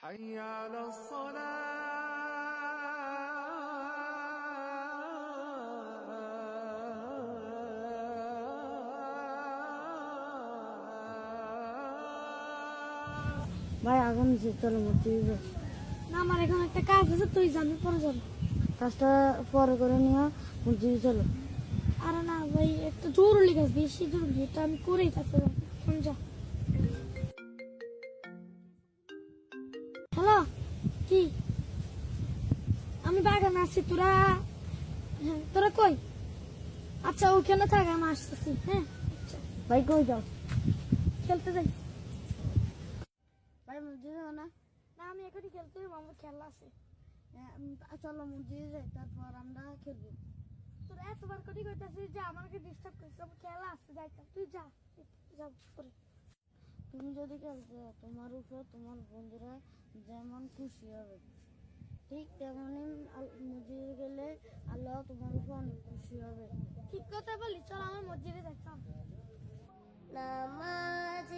حي على الصلاة ভাই আগুন দিচ্ছে, চলো মসজিদে যাই। না, আমার এখানে একটা কাজ আছে, তুই জানি পরে যাবো। কাজটা পরে করে নিয়ে মসজিদে চলো। আরে না ভাই, একটা জরুরি কাজ, বেশি জরুরি, এটা আমি করেই থাকতে পারবো। যা। হ্যালো, কি? আমি বাগানে আছি, তোরা? হ্যাঁ, তোরা কই? আচ্ছা, ওখানে থাক, আমি আসতেছি। হ্যাঁ, আচ্ছা। ভাই কই যাও? খেলতে যাই। ভাই মসজিদে যাও না? না, আমি এখনই খেলতে যাবো, আমার খেলা আছে। চলো মসজিদে যাই, তারপর আমরা খেলবো। তোরা এতবার কটি করতেছিস যে আমাকে ডিস্টার্ব করিস, আমার খেলা আছে, যাইতাম। তুই যা, যাও করে। তুমি যদি খেলতে যাও, তোমার উপর তোমার বন্ধুরা যেমন খুশি হবে, ঠিক তেমনই মসজিদে গেলে আল্লাহ তোমার উপর অনেক খুশি হবে। ঠিক কথা বলি, চল আমার মসজিদে যাই, চল। নামাজ